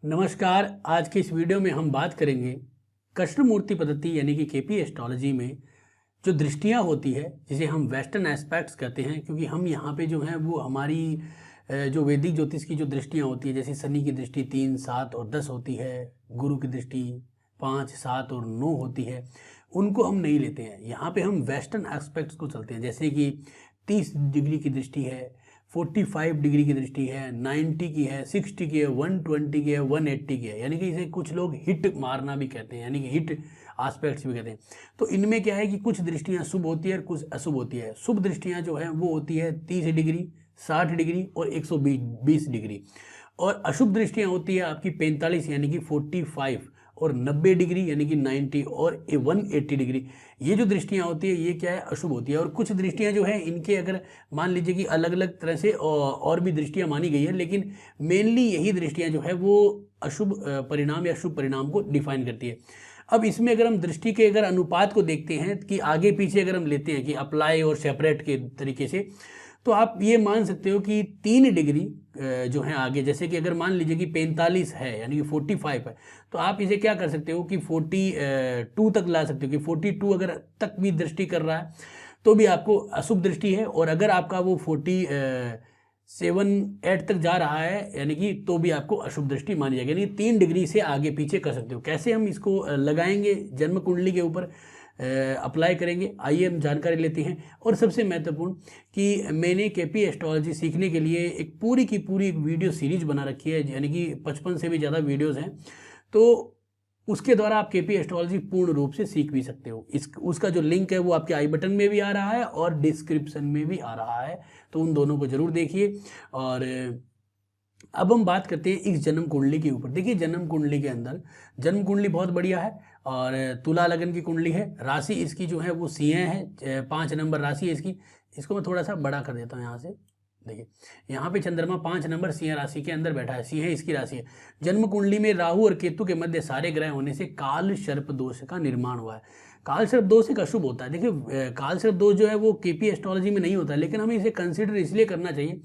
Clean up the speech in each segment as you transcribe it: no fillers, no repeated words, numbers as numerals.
नमस्कार। आज के इस वीडियो में हम बात करेंगे कृष्णमूर्ति पद्धति यानी कि केपी एस्ट्रोलॉजी में जो दृष्टियां होती है, जिसे हम वेस्टर्न एस्पेक्ट्स कहते हैं, क्योंकि हम यहाँ पे जो हैं वो हमारी जो वैदिक ज्योतिष की जो दृष्टियां होती है, जैसे शनि की दृष्टि 3, 7 और 10 होती है, गुरु की दृष्टि 5, 7 और 9 होती है, उनको हम नहीं लेते हैं। यहाँ पे हम वेस्टर्न एस्पेक्ट्स को चलते हैं, जैसे कि 30 डिग्री की दृष्टि है, 45 डिग्री की दृष्टि है, 90 की है, 60 की है, 120 की है, 180 की है, यानी कि इसे कुछ लोग हिट मारना भी कहते हैं, यानी कि हिट आस्पेक्ट्स भी कहते हैं। तो इनमें क्या है कि कुछ दृष्टियां शुभ होती है और कुछ अशुभ होती है। शुभ दृष्टियां जो है वो होती है 30 डिग्री, 60 डिग्री और 120 डिग्री, और अशुभ दृष्टियां होती है आपकी 45 यानी कि 45 और 90 डिग्री यानी कि 90 और 180 डिग्री। ये जो दृष्टियां होती है ये क्या है, अशुभ होती है। और कुछ दृष्टियां जो है इनके अगर मान लीजिए कि अलग अलग तरह से और भी दृष्टियां मानी गई है, लेकिन मेनली यही दृष्टियां जो है वो अशुभ परिणाम या शुभ परिणाम को डिफाइन करती है। अब इसमें अगर हम दृष्टि के अगर अनुपात को देखते हैं कि आगे पीछे अगर हम लेते हैं कि अप्लाई और सेपरेट के तरीके से, तो आप ये मान सकते हो कि 3 डिग्री जो है आगे, जैसे कि अगर मान लीजिए कि 45 है यानी कि 45 है, तो आप इसे क्या कर सकते हो कि 42 तक ला सकते हो कि 42 अगर तक भी दृष्टि कर रहा है तो भी आपको अशुभ दृष्टि है। और अगर आपका वो 47-8 तक जा रहा है यानी कि तो भी आपको अशुभ दृष्टि मानी जाएगी, यानी 3 डिग्री से आगे पीछे कर सकते हो। कैसे हम इसको लगाएंगे जन्म कुंडली के ऊपर अप्लाई करेंगे, आइए हम जानकारी लेते हैं। और सबसे महत्वपूर्ण कि मैंने केपी एस्ट्रोलॉजी सीखने के लिए एक पूरी की पूरी एक वीडियो सीरीज बना रखी है, यानी कि 55 से भी ज़्यादा वीडियोस हैं, तो उसके द्वारा आप केपी एस्ट्रोलॉजी पूर्ण रूप से सीख भी सकते हो। उसका जो लिंक है वो आपके आई बटन में भी आ रहा है और डिस्क्रिप्शन में भी आ रहा है, तो उन दोनों को जरूर देखिए। और अब हम बात करते हैं इस जन्म कुंडली के ऊपर। देखिए जन्म कुंडली के अंदर जन्म कुंडली बहुत बढ़िया है और तुला लगन की कुंडली है। राशि इसकी जो है वो सिंह है, 5 नंबर राशि है इसकी। इसको मैं थोड़ा सा बड़ा कर देता हूँ यहाँ से। देखिए यहाँ पे चंद्रमा 5 नंबर सिंह राशि के अंदर बैठा है, सिंह इसकी राशि है। जन्म कुंडली में राहु और केतु के मध्य सारे ग्रह होने से काल सर्प दोष का निर्माण हुआ है। काल सर्प दोष एक अशुभ होता है। देखिए काल सर्प दोष जो है वो केपी एस्ट्रोलॉजी में नहीं होता, लेकिन हमें इसे कंसिडर इसलिए करना चाहिए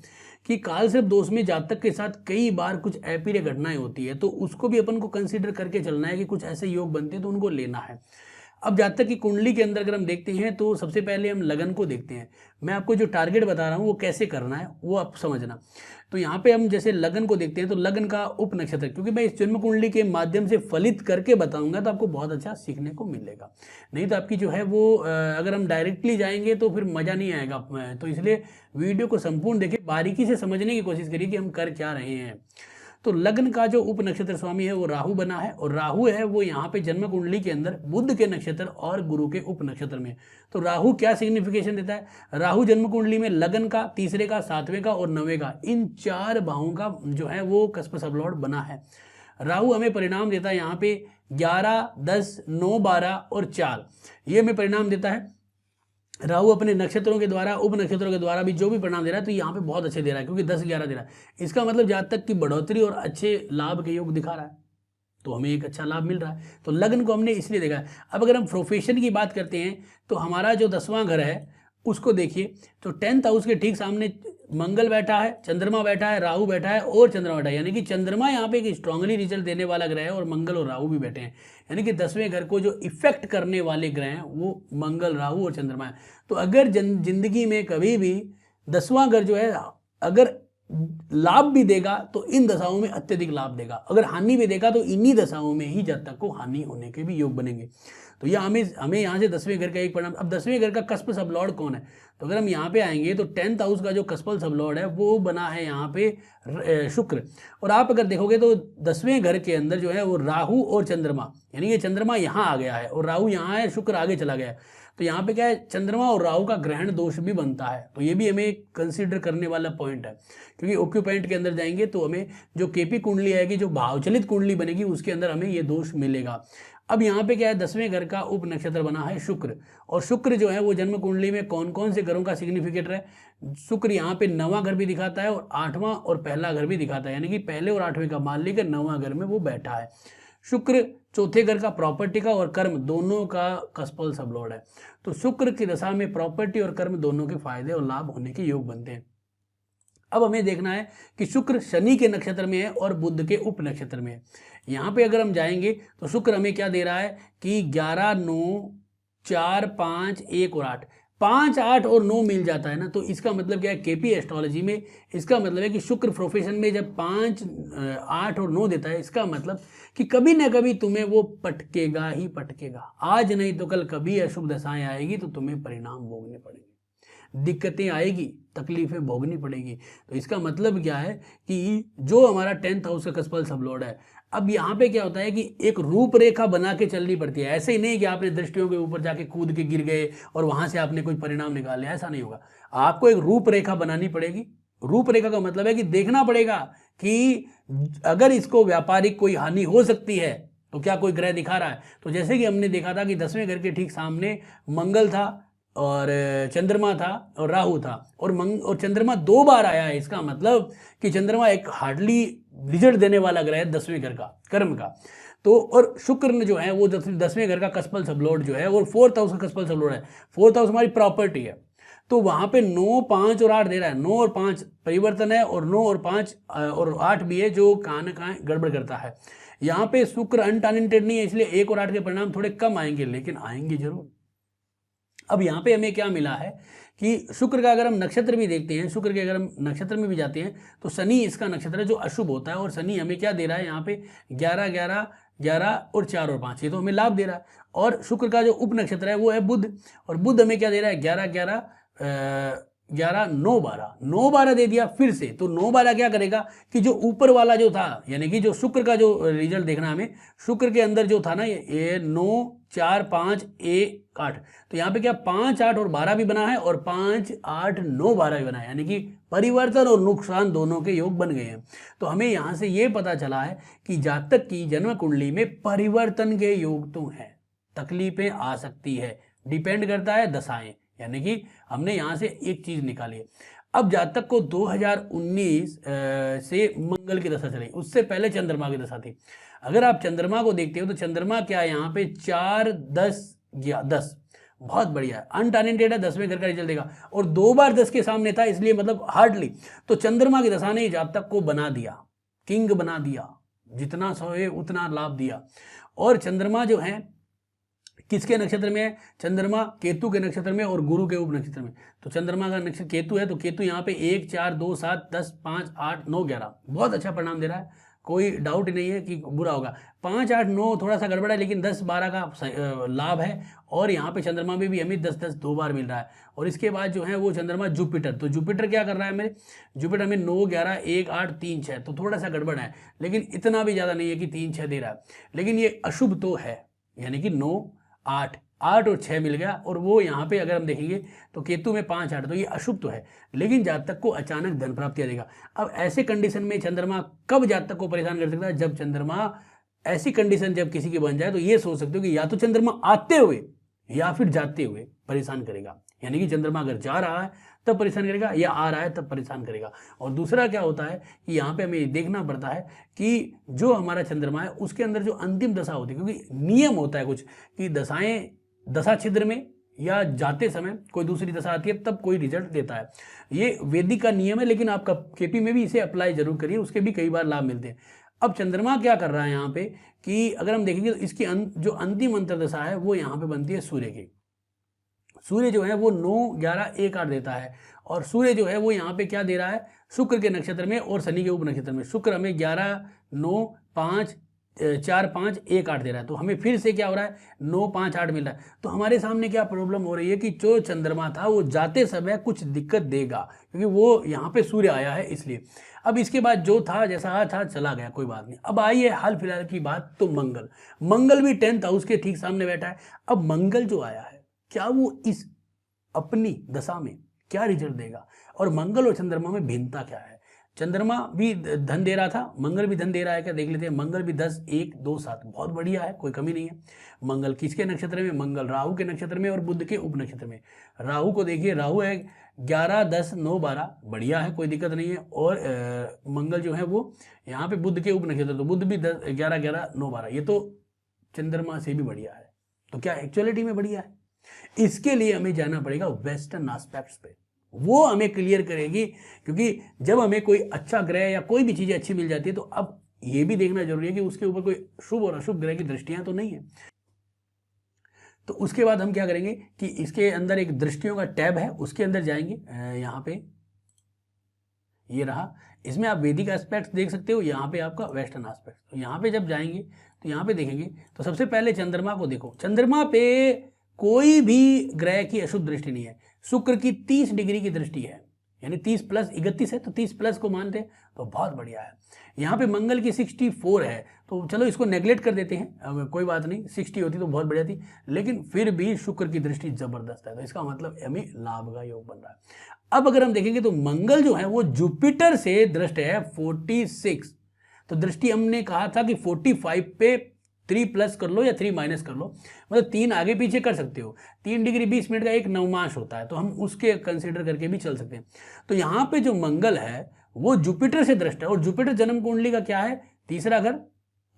कि काल सर्प दोष में जातक के साथ कई बार कुछ अप्रिय घटनाएं होती है, तो उसको भी अपन को कंसिडर करके चलना है कि कुछ ऐसे योग बनते हैं तो उनको लेना है। अब जातक की कुंडली के अंदर अगर हम देखते हैं तो सबसे पहले हम लगन को देखते हैं। मैं आपको जो टारगेट बता रहा हूँ वो कैसे करना है वो आप समझना। तो यहाँ पे हम जैसे लगन को देखते हैं तो लगन का उप नक्षत्र, क्योंकि मैं इस जन्म कुंडली के माध्यम से फलित करके बताऊंगा तो आपको बहुत अच्छा सीखने को मिलेगा। नहीं तो आपकी जो है वो अगर हम डायरेक्टली जाएंगे तो फिर मज़ा नहीं आएगा। तो इसलिए वीडियो को संपूर्ण देखिए, बारीकी से समझने की कोशिश करिए कि हम कर क्या रहे हैं। तो लग्न का जो उप नक्षत्र स्वामी है वो राहु बना है, और राहु है वो यहाँ पे जन्म कुंडली के अंदर बुध के नक्षत्र और गुरु के उप नक्षत्र में। तो राहु क्या सिग्निफिकेशन देता है, राहु जन्म कुंडली में लगन का, तीसरे का, 7वें का और 9वें का, इन 4 भावों का जो है वो कस्प सबलॉर्ड बना है। राहु हमें परिणाम देता है यहाँ पे 11, 10, 9, 12 और 4, ये हमें परिणाम देता है। राहु अपने नक्षत्रों के द्वारा, उप नक्षत्रों के द्वारा भी जो भी परिणाम दे रहा है तो यहाँ पे बहुत अच्छे दे रहा है, क्योंकि 10, 11 दे रहा है। इसका मतलब जातक की बढ़ोतरी और अच्छे लाभ के योग दिखा रहा है, तो हमें एक अच्छा लाभ मिल रहा है। तो लग्न को हमने इसलिए देखा है। अब अगर हम प्रोफेशन की बात करते हैं तो हमारा जो 10वां घर है उसको देखिए, तो 10th हाउस के ठीक सामने मंगल बैठा है, चंद्रमा बैठा है, राहु बैठा है और चंद्रमा बैठा है, यानी कि चंद्रमा यहाँ पे एक स्ट्रांगली रिजल्ट देने वाला ग्रह है और मंगल और राहु भी बैठे हैं, यानी कि 10वें घर को जो इफेक्ट करने वाले ग्रह हैं वो मंगल, राहु और चंद्रमा है। तो अगर जिंदगी में कभी भी 10वां घर जो है अगर लाभ भी देगा तो इन दशाओं में अत्यधिक लाभ देगा, अगर हानि भी देगा तो इन्हीं दशाओं में ही जातक को हानि होने के भी योग बनेंगे। तो यह हमें यहाँ से 10वें घर का एक परिणाम। अब 10वें घर का कस्प सबलॉर्ड कौन है, तो अगर हम यहाँ पे आएंगे तो 10th हाउस का जो कस्पल सबलॉर्ड है वो बना है यहाँ पे शुक्र। और आप अगर देखोगे तो 10वें घर के अंदर जो है वो राहु और चंद्रमा, यानी कि चंद्रमा यहाँ आ गया है और राहु यहाँ है, शुक्र आगे चला गया है। तो यहाँ पे क्या है, चंद्रमा और राहु का ग्रहण दोष भी बनता है, तो ये भी हमें कंसीडर करने वाला पॉइंट है, क्योंकि ऑक्यूपेंट के अंदर जाएंगे तो हमें जो केपी कुंडली आएगी, जो भावचलित कुंडली बनेगी, उसके अंदर हमें ये दोष मिलेगा। अब यहाँ पे क्या है, 10वें घर का उप नक्षत्र बना है शुक्र, और शुक्र जो है वो जन्म कुंडली में कौन कौन से घरों का सिग्निफिकेटर है। शुक्र यहाँ पे 9वां घर भी दिखाता है और 8वां और पहला घर भी दिखाता है, यानी कि पहले और 8वें का मान लेकर 9वां घर में वो बैठा है। शुक्र चौथे घर का प्रॉपर्टी का और कर्म दोनों का कस्पल सबलॉर्ड है। तो शुक्र की दशा में प्रॉपर्टी और कर्म दोनों के फायदे और लाभ होने के योग बनते हैं। अब हमें देखना है कि शुक्र शनि के नक्षत्र में है और बुध के उप नक्षत्र में है। यहाँ पे अगर हम जाएंगे तो शुक्र हमें क्या दे रहा है कि 11, 9, 4, 5, 1 और 8, 5, 8 और 9 मिल जाता है ना, तो इसका मतलब क्या है केपी एस्ट्रोलॉजी में, इसका मतलब है कि शुक्र प्रोफेशन में जब 5, 8 और 9 देता है, इसका मतलब कि कभी ना कभी तुम्हें वो पटकेगा ही पटकेगा। आज नहीं तो कल कभी अशुभ दशाएं आएगी तो तुम्हें परिणाम भोगने पड़ेंगे, दिक्कतें आएगी, तकलीफें भोगनी पड़ेगी। तो इसका मतलब क्या है कि जो हमारा 10th हाउस का कसपल सबलॉर्ड है, अब यहाँ पे क्या होता है कि एक रूपरेखा बना के चलनी पड़ती है। ऐसे ही नहीं कि आपने दृष्टियों के ऊपर जाके कूद के गिर गए और वहां से आपने कोई परिणाम निकाल लिया, ऐसा नहीं होगा। आपको एक रूपरेखा बनानी पड़ेगी। रूपरेखा का मतलब है कि देखना पड़ेगा कि अगर इसको व्यापारिक कोई हानि हो सकती है तो क्या कोई ग्रह दिखा रहा है। तो जैसे कि हमने देखा था कि 10वें घर के ठीक सामने मंगल था और चंद्रमा था और राहु था, और चंद्रमा 2 बार आया है। इसका मतलब कि चंद्रमा एक हार्डली रिजल्ट देने वाला ग्रह है 10वें घर का, कर्म का। तो और शुक्र जो है वो 10वें घर का कसपल सबलॉर्ड जो है, और 4th हाउस का कसपल सबलॉर्ड है। 4th हाउस हमारी प्रॉपर्टी है। तो वहां पे 9, 5 और 8 दे रहा है। 9 और 5 परिवर्तन है, और 9 और 5 और 8 भी है जो कहाँ गड़बड़ करता है। यहाँ पे शुक्र अनटालेंटेड नहीं है, इसलिए 1 और 8 के परिणाम थोड़े कम आएंगे, लेकिन आएंगे जरूर। अब यहाँ पे हमें क्या मिला है कि शुक्र का अगर हम नक्षत्र भी देखते हैं, शुक्र के अगर हम नक्षत्र में भी जाते हैं तो शनि इसका नक्षत्र है जो अशुभ होता है, और शनि हमें क्या दे रहा है यहाँ पे 11, 11, 11 और 4 और 5, ये तो हमें लाभ दे रहा है। और शुक्र का जो उप नक्षत्र है वो है बुध, और बुध हमें क्या दे रहा है 11, 11, 11, 9, 12, 9, 12 दे दिया फिर से। तो 9, 12 क्या करेगा कि जो ऊपर वाला जो था, यानी कि जो शुक्र का जो रिजल्ट देखना हमें, शुक्र के अंदर जो था ना ये 9, 4, 5, 1, 8, तो यहाँ पे क्या 5, 8 और 12 भी बना है, और 5, 8, 9, 12 भी बना है, यानी कि परिवर्तन और नुकसान दोनों के योग बन गए हैं। तो हमें यहाँ से ये पता चला है कि जातक की जन्म कुंडली में परिवर्तन के योग तो हैं, तकलीफें आ सकती है, डिपेंड करता है दशाएं, यानी कि हमने यहाँ से एक चीज निकाली है। अब जातक को 2019 से मंगल की दशा चली, उससे पहले चंद्रमा की दशा थी। अगर आप चंद्रमा को देखते हो तो चंद्रमा क्या है यहाँ पे 4, 10, 10, बहुत बढ़िया है, अनटैलेंटेड है, 10वें घर का रिजल्ट देगा, और 2 बार 10 के सामने था, इसलिए मतलब हार्डली। तो चंद्रमा की दशा ने जातक को बना दिया, किंग बना दिया, जितना सोए उतना लाभ दिया। और चंद्रमा जो है किसके नक्षत्र में है, चंद्रमा केतु के नक्षत्र में और गुरु के उप नक्षत्र में। तो चंद्रमा का नक्षत्र केतु है, तो केतु यहाँ पे 1, 4, 2, 7, 10, 5, 8, 9, 11 बहुत अच्छा परिणाम दे रहा है, कोई डाउट नहीं है कि बुरा होगा। 5, 8, 9 थोड़ा सा गड़बड़ा है, लेकिन 10, 12 का लाभ है। और यहाँ पे चंद्रमा में भी हमें 10, 10 2 बार मिल रहा है। और इसके बाद जो है वो चंद्रमा जुपिटर, तो जुपिटर क्या कर रहा है मेरे, जुपिटर हमें 9, 11, 1, 8, 3, 6, तो थोड़ा सा गड़बड़ है, लेकिन इतना भी ज़्यादा नहीं है कि 3, 6 दे रहा है, लेकिन ये अशुभ तो है, यानी कि 9, 8, 8 और 6 मिल गया। और वो यहाँ पे अगर हम देखेंगे तो केतु में 5, 8, तो ये अशुभ तो है, लेकिन जातक को अचानक धन प्राप्ति देगा। अब ऐसे कंडीशन में चंद्रमा कब जातक को परेशान कर सकता है, जब चंद्रमा ऐसी कंडीशन जब किसी की बन जाए तो ये सोच सकते हो कि या तो चंद्रमा आते हुए या फिर जाते हुए परेशान करेगा, यानी कि चंद्रमा अगर जा रहा है तब परेशान करेगा, या आ रहा है तब परेशान करेगा। और दूसरा क्या होता है कि यहाँ पे हमें देखना पड़ता है कि जो हमारा चंद्रमा है उसके अंदर जो अंतिम दशा होती है, क्योंकि नियम होता है कुछ कि दशाएं दशा छिद्र में या जाते समय कोई दूसरी दशा आती है तब कोई रिजल्ट देता है, ये वैदिक का नियम है, लेकिन आपका केपी में भी इसे अप्लाई जरूर करिए, उसके भी कई बार लाभ मिलते हैं। अब चंद्रमा क्या कर रहा है यहाँ पे कि अगर हम देखेंगे तो इसकी जो अंतिम अंतर्दशा है वो यहाँ पे बनती है सूर्य की। सूर्य जो है वो 9, 11, 1, 8 देता है, और सूर्य जो है वो यहाँ पे क्या दे रहा है शुक्र के नक्षत्र में और शनि के उप नक्षत्र में। शुक्र हमें 11, 9, 5, 4, 5, 1, 8 दे रहा है, तो हमें फिर से क्या हो रहा है 9, 5, 8 मिल रहा है। तो हमारे सामने क्या प्रॉब्लम हो रही है कि जो चंद्रमा था वो जाते समय कुछ दिक्कत देगा, क्योंकि वो यहाँ पे सूर्य आया है इसलिए। अब इसके बाद जो था जैसा था चला गया, कोई बात नहीं। अब आई है हाल फिलहाल की बात, तो मंगल भी 10th हाउस के ठीक सामने बैठा है। अब मंगल जो आया है क्या वो इस अपनी दशा में क्या रिजल्ट देगा, और मंगल और चंद्रमा में भिन्नता क्या है। चंद्रमा भी धन दे रहा था, मंगल भी धन दे रहा है क्या, देख लेते हैं। मंगल भी 10, 1, 2, 7 बहुत बढ़िया है, कोई कमी नहीं है। मंगल किसके नक्षत्र में, मंगल राहु के नक्षत्र में और बुध के उप नक्षत्र में। राहु को देखिए, राहु है 11, 10, 9, 12 बढ़िया है, कोई दिक्कत नहीं है। और मंगल जो है वो यहाँ पे बुध के उप नक्षत्र, तो बुध भी 10, 11, 11, 9, 12, ये तो चंद्रमा से भी बढ़िया है। तो क्या एक्चुअलिटी में बढ़िया है? इसके लिए हमें जाना पड़ेगा वेस्टर्न एस्पेक्ट्स पे। वो हमें क्लियर करेगी। क्योंकि जब हमें कोई अच्छा ग्रह या कोई भी चीज़ अच्छी मिल जाती है तो अब ये भी देखना जरूरी है कि उसके ऊपर कोई शुभ और अशुभ ग्रह की दृष्टियां तो नहीं है। तो उसके बाद हम क्या करेंगे कि इसके अंदर एक दृष्टियों का टैब है, उसके अंदर जाएंगे। यहाँ पे ये रहा, इसमें आप वैदिक एस्पेक्ट्स देख सकते हो, यहाँ पे आपका वेस्टर्न एस्पेक्ट। तो यहाँ पे जब जाएंगे तो यहाँ पे देखेंगे तो सबसे पहले चंद्रमा को देखो। चंद्रमा पे कोई भी ग्रह की अशुभ दृष्टि नहीं है। शुक्र की 30 डिग्री की दृष्टि है, यानी 30 प्लस 31 है, तो 30 प्लस को मानते हैं तो बहुत बढ़िया है। यहाँ पे मंगल की 64 है, तो चलो इसको नेग्लेक्ट कर देते हैं, कोई बात नहीं, 60 होती तो बहुत बढ़िया थी, लेकिन फिर भी शुक्र की दृष्टि जबरदस्त है, तो इसका मतलब हमें लाभ का योग बन रहा है। अब अगर हम देखेंगे तो मंगल जो है वो जुपिटर से दृष्ट है 46। तो दृष्टि हमने कहा था कि 45 पे 3 प्लस कर लो या 3 माइनस कर लो, मतलब 3 आगे पीछे कर सकते हो। 3 डिग्री 20 मिनट का एक नवमाश होता है, तो हम उसके कंसिडर करके भी चल सकते हैं। तो यहाँ पे जो मंगल है वो जुपिटर से दृष्ट है, और जुपिटर जन्म कुंडली का क्या है, तीसरा घर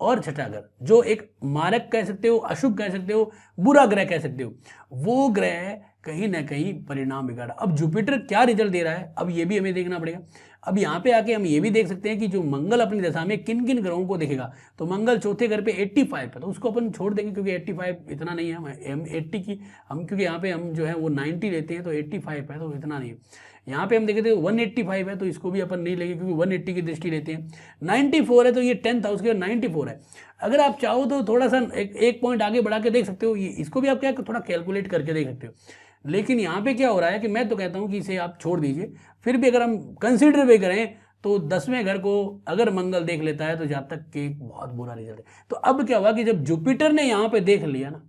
और छठा घर, जो एक मारक कह सकते हो, अशुभ कह सकते हो, बुरा ग्रह कह सकते हो, वो ग्रह कहीं ना कहीं परिणाम बिगाड़ा। अब जुपिटर क्या रिजल्ट दे रहा है, अब ये भी हमें देखना पड़ेगा। अब यहाँ पे आके हम ये भी देख सकते हैं कि जो मंगल अपनी दशा में किन किन ग्रहों को देखेगा। तो मंगल चौथे घर पे 85 है, तो उसको अपन छोड़ देंगे क्योंकि 85 इतना नहीं है, हम 80 की हम, क्योंकि यहाँ पे हम जो है वो 90 लेते हैं, तो 85 है तो इतना नहीं है। यहाँ पे हम देखे थे 185 है, तो इसको भी अपन नहीं लेंगे क्योंकि 180 की दृष्टि लेते हैं। 94 है तो ये 10th हाउस के 94 है। अगर आप चाहो तो थोड़ा सा एक पॉइंट आगे बढ़ा के देख सकते हो, ये इसको भी आप क्या थोड़ा कैलकुलेट करके देख सकते हो। लेकिन यहाँ पे क्या हो रहा है कि मैं तो कहता हूँ कि इसे आप छोड़ दीजिए। फिर भी अगर हम कंसिडर भी करें तो 10वें घर को अगर मंगल देख लेता है तो जहाँ तक कि बहुत बुरा रिजल्ट है। तो अब क्या हुआ कि जब जुपिटर ने यहाँ पे देख लिया ना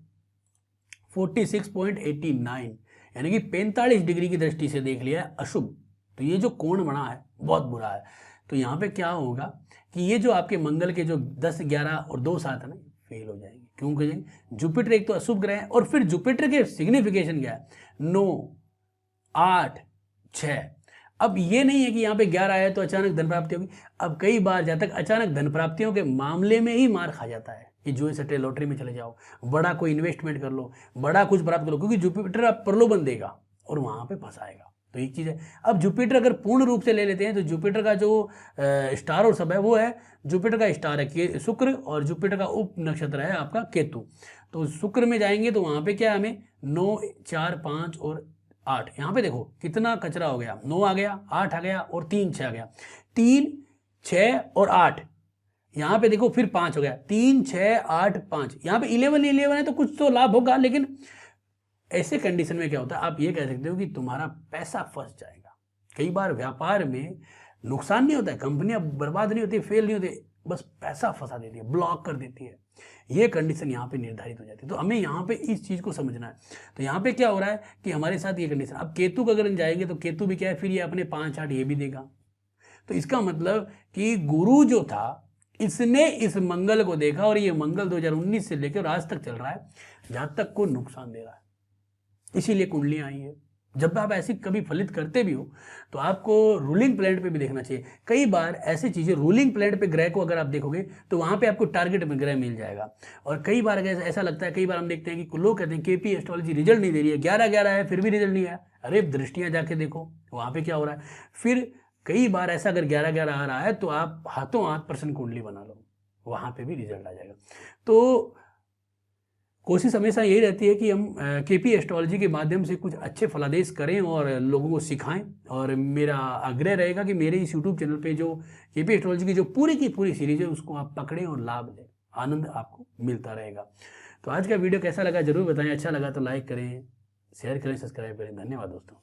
46.89, यानी कि 45 डिग्री की दृष्टि से देख लिया है अशुभ, तो ये जो कोण बना है बहुत बुरा है। तो यहाँ पे क्या होगा कि ये जो आपके मंगल के जो 10, 11 और 2 साथ है ना, फेल हो जाएंगे। क्यों हो जाएंगे? जुपिटर एक तो अशुभ ग्रह है, और फिर जुपिटर के सिग्निफिकेशन क्या है, 9, 8, 6। अब ये नहीं है कि यहाँ पे 11 आया तो अचानक धन प्राप्ति होगी। अब कई बार जहाँ तक अचानक धन प्राप्तियों के मामले में ही मार खा जाता है कि जुए सट्टे लॉटरी में चले जाओ, बड़ा कोई इन्वेस्टमेंट कर लो, बड़ा कुछ प्राप्त करो, क्योंकि जुपिटर आप प्रलोभन देगा और वहाँ पे फंसाएगा। तो एक चीज़ है। अब जुपिटर अगर पूर्ण रूप से ले लेते हैं तो जुपिटर का जो स्टार और सब है वो है, जुपिटर का स्टार है शुक्र, और जुपिटर का उप नक्षत्र है आपका केतु। तो शुक्र में जाएंगे तो वहाँ पे क्या है, हमें 9, 4, 5 और 8, यहाँ पे देखो कितना कचरा हो गया, 9 आ गया, 8 आ गया और 3, 6 आ गया, 3, 6 और 8, यहाँ पे देखो फिर 5 हो गया, 3, 6, 8, 5, यहाँ पे 11 है, तो कुछ तो लाभ होगा। लेकिन ऐसे कंडीशन में क्या होता है, आप ये कह सकते हो कि तुम्हारा पैसा फंस जाएगा। कई बार व्यापार में नुकसान नहीं होता है, कंपनियां बर्बाद नहीं होती, फेल नहीं होती, बस पैसा फंसा देती है, ब्लॉक कर देती है। ये कंडीशन यहाँ पे निर्धारित हो जाती है। तो हमें यहाँ पे इस चीज़ को समझना है। तो यहाँ पे क्या हो रहा है कि हमारे साथ ये कंडीशन, अब केतु का अगर जाएंगे तो केतु भी क्या है, फिर ये अपने 5, 8 ये भी देगा। तो इसका मतलब कि गुरु जो था इसने इस मंगल को देखा, और ये मंगल 2019 से लेकर आज तक चल रहा है, जहाँ तक को नुकसान दे रहा है। इसीलिए कुंडलियाँ आई है। जब आप ऐसी कभी फलित करते भी हो तो आपको रूलिंग प्लैनेट पे भी देखना चाहिए। कई बार ऐसी चीज़ें रूलिंग प्लैनेट पे ग्रह को अगर आप देखोगे तो वहाँ पे आपको टारगेट में ग्रह मिल जाएगा। और कई बार ऐसा लगता है, कई बार हम देखते हैं कि लोग कहते हैं केपी एस्ट्रोलॉजी रिजल्ट नहीं दे रही है, 11-11 है फिर भी रिजल्ट नहीं आया। अरे दृष्टियाँ जाके देखो वहाँ पे क्या हो रहा है। फिर कई बार ऐसा अगर 11-11 आ रहा है तो आप हाथों हाथ पर्सन कुंडली बना लो, वहाँ पे भी रिजल्ट आ जाएगा। तो कोशिश हमेशा यही रहती है कि हम केपी एस्ट्रोलॉजी के माध्यम से कुछ अच्छे फलादेश करें और लोगों को सिखाएं। और मेरा आग्रह रहेगा कि मेरे इस यूट्यूब चैनल पे जो केपी एस्ट्रोलॉजी की जो पूरी की पूरी सीरीज है उसको आप पकड़ें और लाभ लें, आनंद आपको मिलता रहेगा। तो आज का वीडियो कैसा लगा जरूर बताएं। अच्छा लगा तो लाइक करें, शेयर करें, सब्सक्राइब करें। धन्यवाद दोस्तों।